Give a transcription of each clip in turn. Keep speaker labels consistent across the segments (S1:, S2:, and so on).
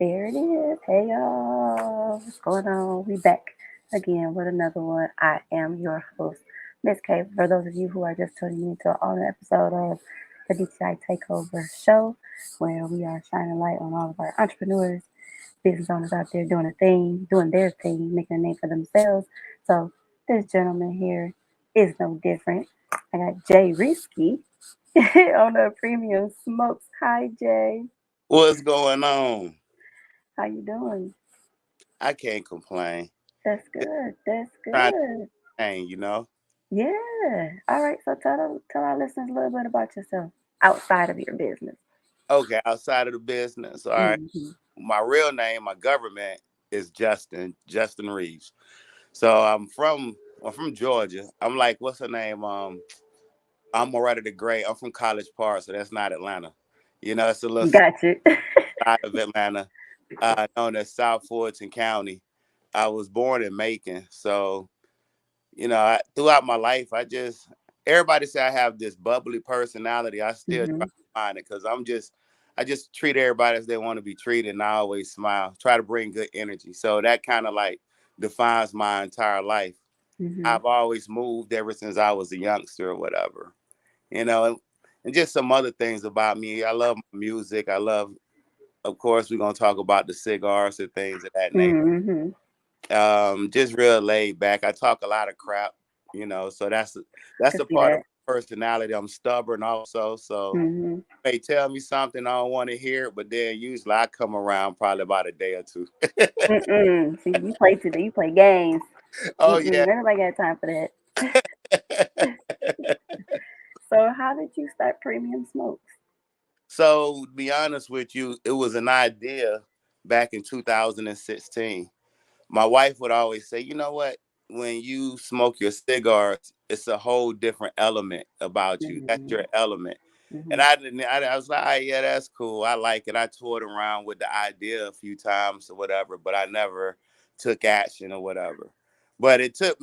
S1: There it is. Hey y'all, what's going on? We back again with another one. I am your host, Miss K. For those of you who are just tuning in to an episode of the DTI Takeover Show, where we are shining light on all of our entrepreneurs, business owners out there doing a thing, doing their thing, making a name for themselves. So this gentleman here is no different. I got Jay Reeveski on the Premium Smokes. Hi Jay,
S2: What's going on?
S1: how you doing?
S2: I can't complain.
S1: That's good. That's
S2: Trying to
S1: good.
S2: hang, you know.
S1: Yeah. All right. So tell our listeners a little bit about yourself outside of your business.
S2: Okay, outside of the business, all right.
S1: Mm-hmm.
S2: My real name, my government is Justin Reeves. So I'm from Georgia. I'm like, what's her name? I'm Moretta the Great. I'm from College Park, so that's not Atlanta. It's a little
S1: Got you.
S2: side of Atlanta, known as South Fulton County. I was born in Macon, so throughout my life, everybody say I have this bubbly personality. I still try
S1: hmm
S2: to find it because I just treat everybody as they want to be treated, and I always smile, try to bring good energy. So that kind of like defines my entire life.
S1: hmm
S2: I've always moved ever since I was a youngster or whatever, and just some other things about me. I love music. Of course, we're gonna talk about the cigars and things of that nature.
S1: hmm
S2: Just real laid back. I talk a lot of crap, so that's
S1: Could
S2: a
S1: see
S2: part of
S1: that.
S2: my personality. I'm stubborn also, so
S1: hmm
S2: they tell me something I don't want to hear, but then usually I come around probably about a day or two.
S1: See, you play today. You play games.
S2: Oh yeah.
S1: Nobody got time for that. So, how did you start Premium Smokes?
S2: So to be honest with you, it was an idea back in 2016. My wife would always say, you know what? When you smoke your cigars, it's a whole different element about you. That's
S1: hmm
S2: your element. And
S1: hmm
S2: I didn't. I was like, "Ah, yeah, that's cool. I like it." I toured around with the idea a few times or whatever, but I never took action or whatever. But it took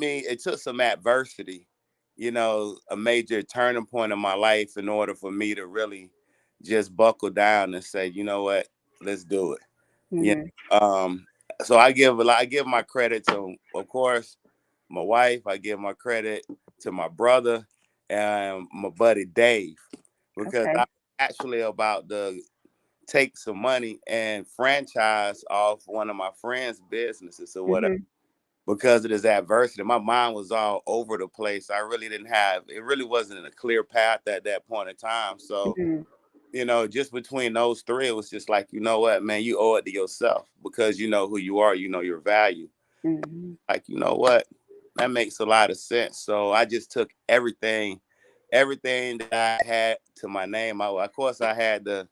S2: some adversity, a major turning point in my life in order for me to really just buckle down and say, you know what, let's do it. You
S1: hmm
S2: so I give my credit to, of course, my wife. I give my credit to my brother and my buddy Dave, because
S1: Okay.
S2: I'm actually about to take some money and franchise off one of my friends' businesses or whatever.
S1: hmm
S2: Because of this adversity, my mind was all over the place. I really didn't have it. Really wasn't a clear path at that point in time. So
S1: hmm
S2: just between those three, it was just like, you know what, man, you owe it to yourself because you know who you are, you know your value.
S1: hmm
S2: Like, you know what, that makes a lot of sense. So I just took everything that I had to my name. Of course, I had to,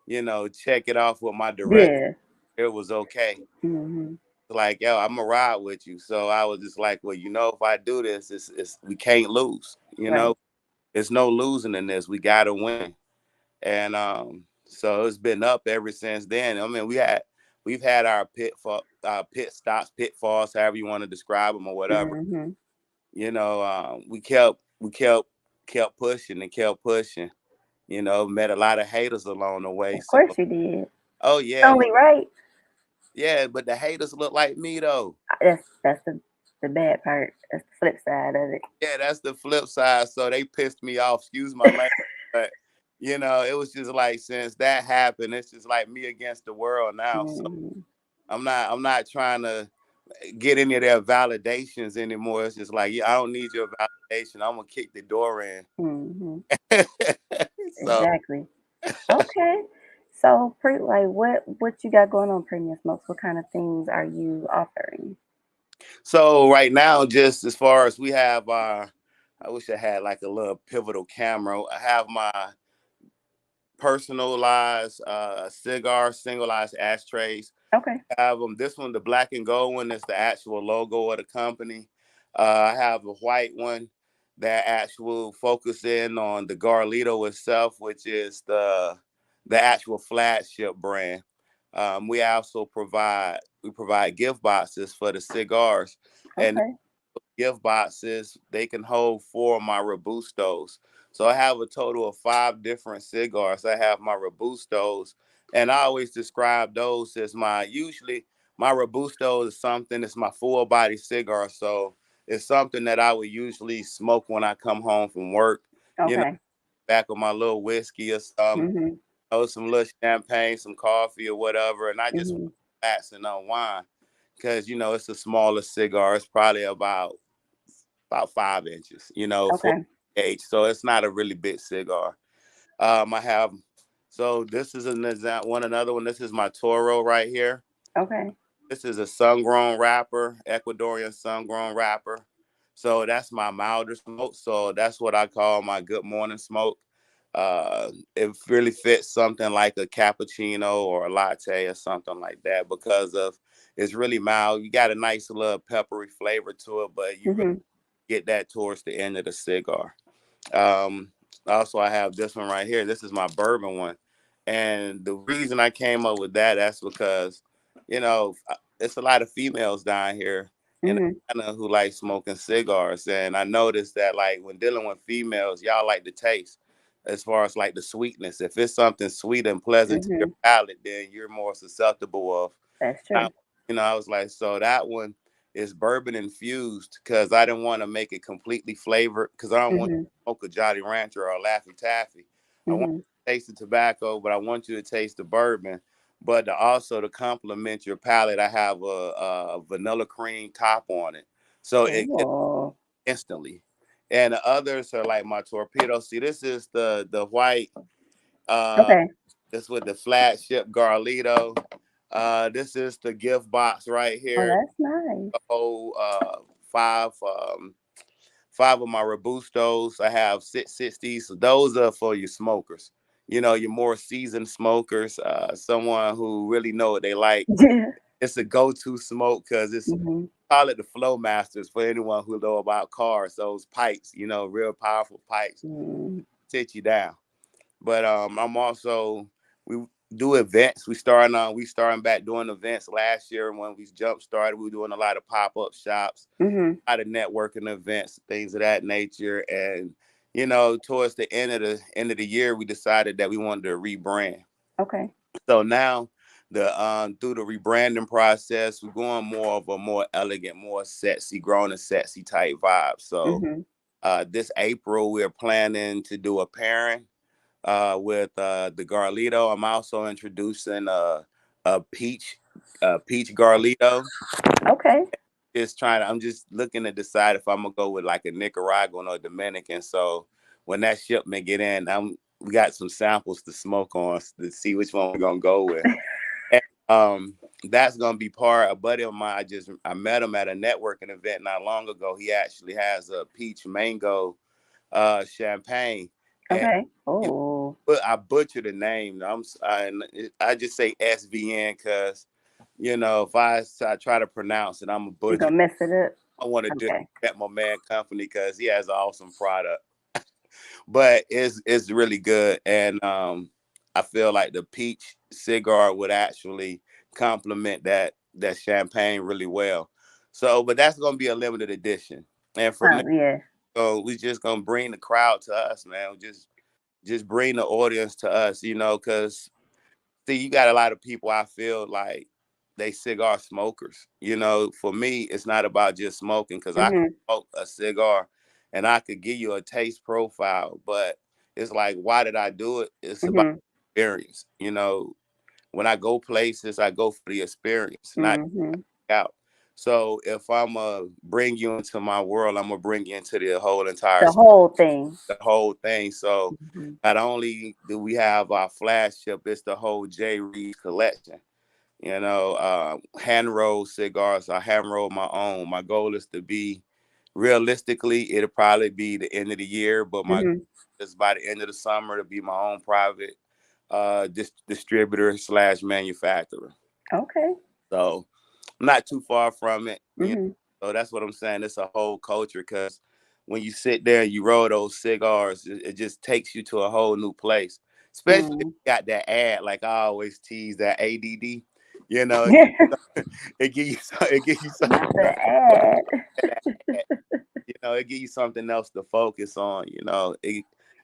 S2: check it off with my director.
S1: Yeah.
S2: It was okay.
S1: hmm
S2: Like, yo, I'm gonna ride with you. So I was just like, well, if I do this, we can't lose.
S1: Right.
S2: There's no losing in this. We gotta win. And so it's been up ever since then. I mean, we've had our pit stops, pitfalls, however you want to describe them or whatever.
S1: hmm
S2: We kept pushing and kept pushing. Met a lot of haters along the way.
S1: Of
S2: So,
S1: course you did.
S2: oh
S1: It's
S2: yeah,
S1: only right.
S2: yeah, but the haters look like me though.
S1: That's the bad part. That's the flip side of it.
S2: Yeah, that's the flip side. So they pissed me off. Excuse my language, but it was just like since that happened, it's just like me against the world now. So
S1: hmm
S2: I'm not trying to get any of their validations anymore. It's just like, yeah, I don't need your validation. I'm gonna kick the door in.
S1: hmm
S2: so
S1: Exactly. Okay. So, like, what you got going on, Premium Smokes? What kind of things are you offering?
S2: so right now, just as far as we have I wish I had like a little pivotal camera. I have my personalized cigar singleized ashtrays.
S1: Okay.
S2: I have them. This one, the black and gold one, is the actual logo of the company. I have a white one that actual focus in on the Garlito itself, which is the actual flagship brand. We provide gift boxes for the cigars, and
S1: Okay.
S2: gift boxes they can hold four of my robustos. So I have a total of five different cigars. I have my robustos, And I always describe those as usually my Robusto is something, it's my full body cigar. So it's something that I would usually smoke when I come home from work, you know,
S1: Okay.
S2: back with my little whiskey or something,
S1: Mhm.
S2: some little champagne, some coffee or whatever. And I just
S1: Mhm.
S2: relax and unwind because, it's a smaller cigar. It's probably about 5 inches, for
S1: Okay.
S2: age. So it's not a really big cigar. I have, so this is an example, another one. This is my Toro right here.
S1: Okay.
S2: This is a sun-grown wrapper, Ecuadorian sun-grown wrapper. So that's my milder smoke. So that's what I call my good morning smoke. It really fits something like a cappuccino or a latte or something like that because of it's really mild. You got a nice little peppery flavor to it, but you really
S1: Mhm.
S2: get that towards the end of the cigar. Um, Also, I have this one right here. This is my bourbon one, and the reason I came up with that's because, it's a lot of females down here in
S1: Mhm.
S2: Atlanta who like smoking cigars, and I noticed that like when dealing with females, y'all like the taste, as far as like the sweetness. If it's something sweet and pleasant to your
S1: Mhm.
S2: palate, then you're more susceptible of
S1: That's
S2: I,
S1: true.
S2: I was like, so that one is bourbon infused because I didn't want to make it completely flavored because I don't want
S1: Mhm.
S2: you to smoke a Jolly Rancher or a Laffy Taffy. I want
S1: Mhm.
S2: you to taste the tobacco, but I want you to taste the bourbon. But also to complement your palate, I have a vanilla cream top on it, so it
S1: Oh.
S2: instantly. And the others are like my torpedo. See, this is the white. Uh,
S1: Okay.
S2: this with the flagship Garlito. This is the gift box right
S1: Oh,
S2: here.
S1: that's nice.
S2: Whole five five of my Robustos. I have 660s. So those are for your smokers. Your more seasoned smokers, someone who really know what they like.
S1: Yeah.
S2: It's a go-to smoke because it's
S1: Mhm.
S2: call it the flow masters for anyone who know about cars. Those pipes, real powerful pipes,
S1: Mhm.
S2: sit you down. But I'm also we do events. We starting back doing events last year when we jump started. We were doing a lot of pop-up shops,
S1: Mhm.
S2: a lot of networking events, things of that nature. And towards the end of the year, we decided that we wanted to rebrand.
S1: Okay.
S2: So now the through the rebranding process, we're going more of a more elegant, more sexy, grown and sexy type vibe. So
S1: Mhm.
S2: this April, we're planning to do a pairing with the Garlito. I'm also introducing a peach Garlito.
S1: Okay.
S2: I'm just looking to decide if I'm gonna go with like a Nicaraguan or Dominican. So when that shipment get in, we got some samples to smoke on to see which one we're gonna go with. And, that's gonna be part. A buddy of mine, I met him at a networking event not long ago. He actually has a peach mango champagne, and
S1: Okay.
S2: he
S1: Oh,
S2: but I butchered the name. I just say SVN because if I try to pronounce it, I'm a
S1: you
S2: butcher.
S1: gonna mess it up?
S2: I want to
S1: Okay.
S2: disrespect my man company because he has an awesome product, but it's really good, and I feel like the peach cigar would actually complement that champagne really well. So, but that's gonna be a limited edition, and from there,
S1: Yeah.
S2: so we just gonna bring the crowd to us, man. Just bring the audience to us, because see, you got a lot of people I feel like they cigar smokers. For me, it's not about just smoking because I can
S1: Mhm.
S2: smoke a cigar and I could give you a taste profile, but it's like, why did I do it? It's about
S1: Mhm.
S2: experience. When I go places, I go for the experience, not
S1: Mhm.
S2: out. So if I'm gonna bring you into my world, I'm gonna bring you into the whole entire
S1: The whole thing.
S2: the whole thing. So
S1: Mhm.
S2: not only do we have our flagship, it's the whole J. Reeves collection. Hand rolled cigars. I hand roll my own. My goal is to be realistically, it'll probably be the end of the year, but my goal
S1: Mhm.
S2: is by the end of the summer to be my own private distributor slash manufacturer.
S1: Okay.
S2: So I'm not too far from it.
S1: Mhm.
S2: So that's what I'm saying. It's a whole culture because when you sit there and you roll those cigars, it just takes you to a whole new place. Especially if
S1: Mm.
S2: you got that ad, like I always tease that ADD. You know, it, it give you it give you
S1: Not
S2: something
S1: the
S2: else to focus
S1: ad.
S2: on. It give you something else to focus on.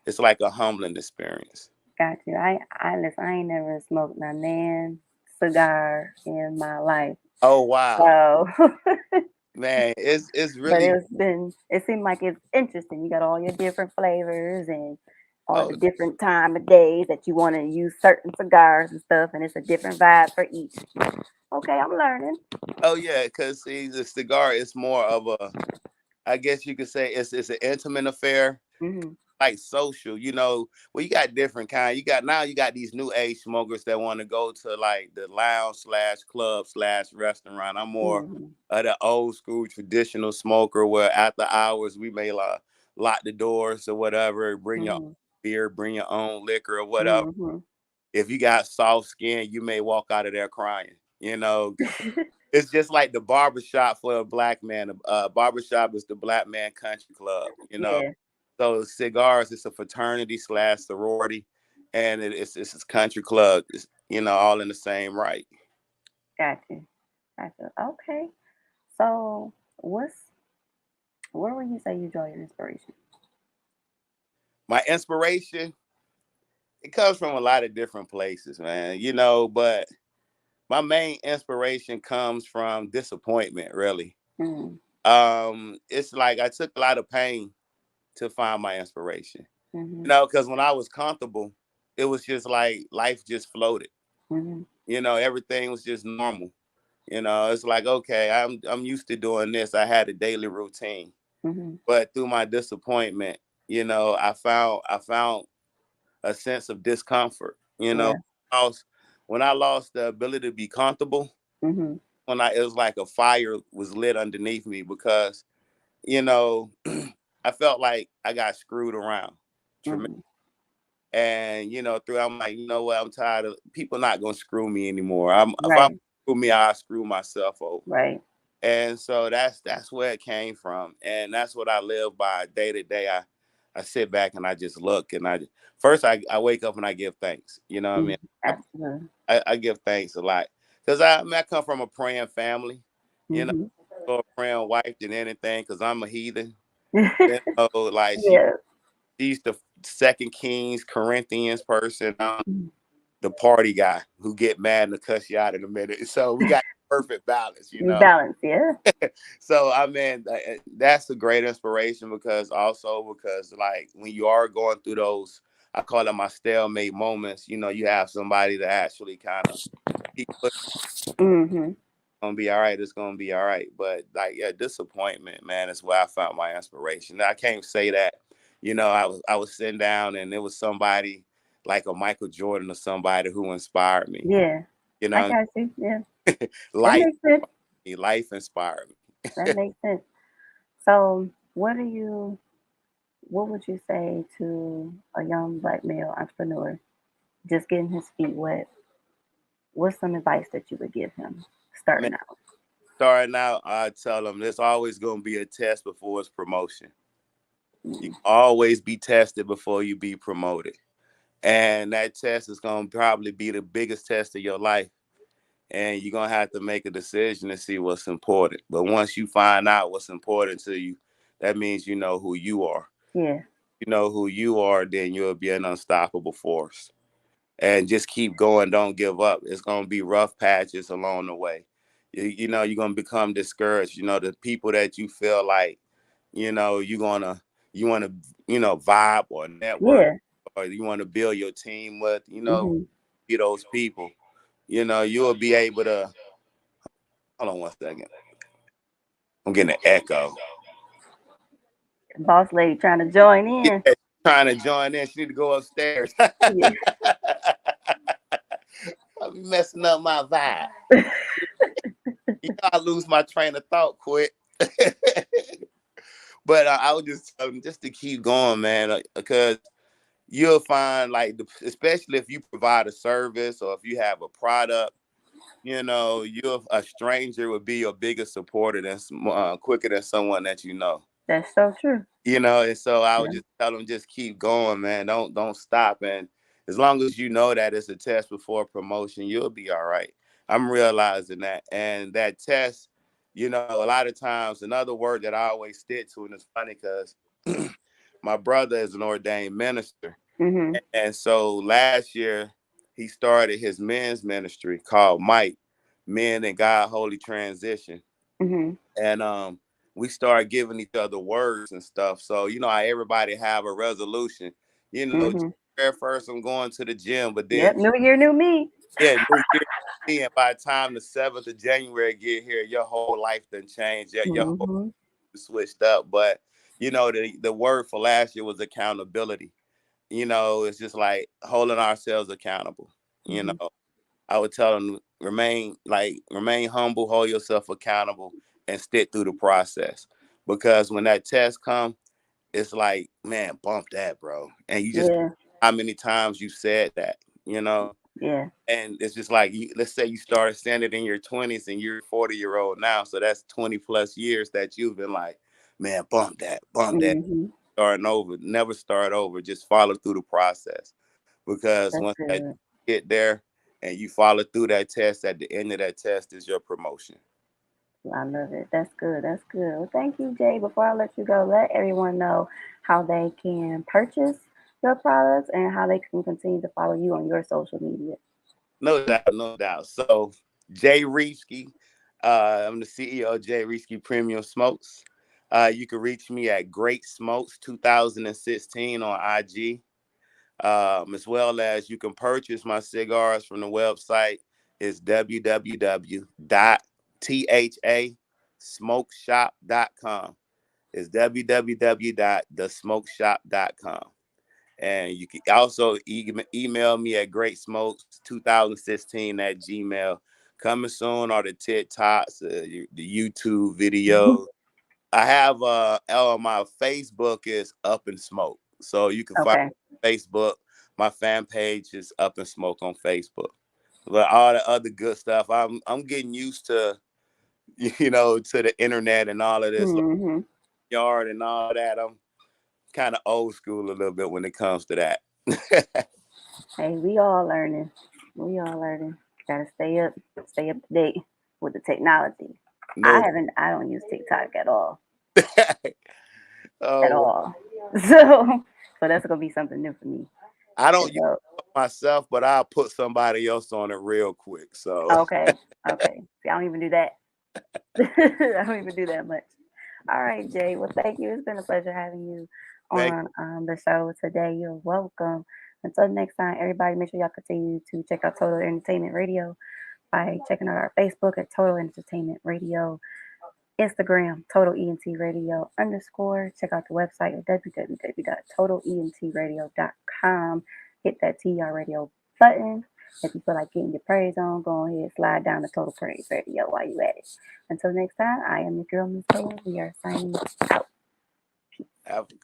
S2: It's like a humbling experience.
S1: Got you. I listen. I ain't never smoked a nan cigar in my life.
S2: Oh wow,
S1: So,
S2: man, it's
S1: but
S2: really
S1: it seemed like it's interesting. You got all your different flavors and all the
S2: oh
S1: different time of days that you want to use certain cigars and stuff, and it's a different vibe for each. Okay, I'm learning.
S2: oh yeah, because see, the cigar is more of a, I guess you could say it's an intimate affair,
S1: Hmm.
S2: like social. Well, you got different kind. You got these new age smokers that want to go to like the lounge slash club slash restaurant. I'm more
S1: Hmm.
S2: of the old school traditional smoker where after hours we may like lock the doors or whatever, bring your own
S1: Hmm.
S2: beer, bring your own liquor or whatever.
S1: Hmm.
S2: If you got soft skin, you may walk out of there crying. It's just like the barbershop for a black man. Barbershop is the black man country club.
S1: Yeah,
S2: So cigars, it's a fraternity slash sorority, and it's a country club. It's all in the same right.
S1: got you. Got you. Okay. So, where would you say you draw your inspiration?
S2: My inspiration, it comes from a lot of different places, man. But my main inspiration comes from disappointment, really.
S1: Mm-hmm.
S2: It's like I took a lot of pain to find my inspiration.
S1: Mm-hmm.
S2: Because when I was comfortable, it was just like life just floated.
S1: Mm-hmm.
S2: Everything was just normal. It's like, okay, I'm used to doing this. I had a daily routine.
S1: Mm-hmm.
S2: But through my disappointment, I found a sense of discomfort.
S1: Yeah.
S2: I was, when I lost the ability to be comfortable,
S1: Mm-hmm.
S2: it was like a fire was lit underneath me because, you know, I felt like I got screwed around.
S1: Mm-hmm.
S2: And through I'm like, you know what, I'm tired of people not gonna screw me anymore. If I'm
S1: Right.
S2: screw me, I screw myself over.
S1: Right.
S2: And so that's where it came from, and that's what I live by day to day. I sit back and I just look, and I wake up and I give thanks. You know what I
S1: Mm,
S2: mean?
S1: absolutely.
S2: I give thanks a lot because I come from a praying family. You know,
S1: Mm-hmm.
S2: so a praying wife than anything because I'm a heathen. Like
S1: Yeah.
S2: she's the second Kings Corinthians person. I'm
S1: Mm.
S2: the party guy who get mad and cuss you out in a minute. So we got perfect balance.
S1: You balance, yeah.
S2: So I mean, that's a great inspiration because like when you are going through those, I call them my stalemate moments. You have somebody to actually kind of keep pushing.
S1: Mm-hmm.
S2: Gonna be all right. It's gonna be all right. But like, yeah, disappointment, man, is where I found my inspiration. I can't say that. I was sitting down and it was somebody like a Michael Jordan or somebody who inspired me.
S1: Yeah.
S2: You
S1: I
S2: know,
S1: got you. Yeah. That
S2: life,
S1: makes sense.
S2: life inspired
S1: That
S2: me.
S1: makes sense. So, what would you say to a young black male entrepreneur just getting his feet wet? What's some advice that you would give him
S2: Man,
S1: starting out?
S2: starting out, I tell them there's always going to be a test before it's promotion. You
S1: Mm.
S2: always be tested before you be promoted. And that test is going to probably be the biggest test of your life. And you're going to have to make a decision to see what's important. But once you find out what's important to you, that means you know who you are.
S1: Yeah.
S2: You know who you are, then you'll be an unstoppable force. And just keep going. Don't give up. It's going to be rough patches along the way. You're going to become discouraged. The people that you feel like, you want to, vibe or network
S1: Yeah.
S2: or you want to build your team with,
S1: Hmm.
S2: be those people. You'll be able to, hold on one second. I'm getting an echo.
S1: Boss lady trying to join in.
S2: Yeah, trying to join in. She need to go upstairs.
S1: Yeah.
S2: I'm messing up my vibe. I lose my train of thought quick. But I would just tell them just to keep going, man, because you'll find like, especially if you provide a service or if you have a product, you're a stranger would be your biggest supporter than quicker than someone that you know.
S1: That's so true.
S2: And so I would
S1: Yeah.
S2: just tell them just keep going, man. Don't stop, and as long as you know that it's a test before promotion, you'll be all right. I'm realizing that, and that test, a lot of times another word that I always stick to, and it's funny because my brother is an ordained minister,
S1: Mhm.
S2: And so last year he started his men's ministry called Might Men and God Holy Transition.
S1: Mhm.
S2: And we started giving each other words and stuff. So you know how everybody have a resolution. You know,
S1: Mhm.
S2: at first I'm going to the gym, but then
S1: Yep. New year, new me.
S2: yeah, New Year, and by the time the 7th of January get here, your whole life done changed. Your whole
S1: Mhm.
S2: switched up. But you know, the word for last year was accountability. You know, it's just like holding ourselves accountable. You
S1: Mhm.
S2: know, I would tell them remain humble, hold yourself accountable, and stick through the process. Because when that test comes, it's like, man, bump that, bro. And you just
S1: Yeah.
S2: how many times you said that, you know?
S1: Yeah.
S2: And it's just like let's say you started saying it in your 20s and you're a 40-year-old now. So that's 20 plus years that you've been like, man, bump that,
S1: Mhm.
S2: starting over. Never start over. Just follow through the process. Because
S1: That's
S2: once that
S1: good.
S2: get there and you follow through that test, at the end of that test is your promotion.
S1: I love it. That's good. That's good. Well, thank you, Jay. Before I let you go, let everyone know how they can purchase your products and how they can continue to follow you on your social media.
S2: No doubt, no doubt. So Jay Reeveski, I'm the CEO of Jay Reeveski Premium Smokes. You can reach me at Great Smokes 2016 on IG. As well as you can purchase my cigars from the website. It's www.thasmokeshop.com. It's www.thesmokeshop.com. And you can also email me at greatsmokes2016 at gmail. Coming soon are the TikToks, the YouTube videos. I have my Facebook is Up and Smoke. So you can find
S1: Okay.
S2: Facebook. My fan page is Up and Smoke on Facebook. But all the other good stuff, I'm getting used to, you know, to the internet and all of this like,
S1: Hmm.
S2: yard and all that. I'm kind of old school a little bit when it comes to that.
S1: Hey, we all learning. We all learning. Gotta stay up to date with the technology. I
S2: No.
S1: haven't. I don't use TikTok at all. At
S2: Oh,
S1: all. So that's gonna be something new for me.
S2: I
S1: And
S2: don't use
S1: so
S2: it myself, but I'll put somebody else on it real quick. So
S1: okay, okay. See, I don't even do that. I don't even do that much. All right, Jay. Well, thank you. It's been a pleasure having you
S2: thank
S1: on the show today. You're welcome. Until next time, everybody, make sure y'all continue to check out Total Entertainment Radio by checking out our Facebook at Total Entertainment Radio, Instagram, Total ENT Radio _ Check out the website at www.totalentradio.com. Hit that TR Radio button. If you feel like getting your praise on, go ahead, slide down to Total Praise Radio while you at it. Until next time, I am your girl, Miss Taylor. We are signing out.
S2: you.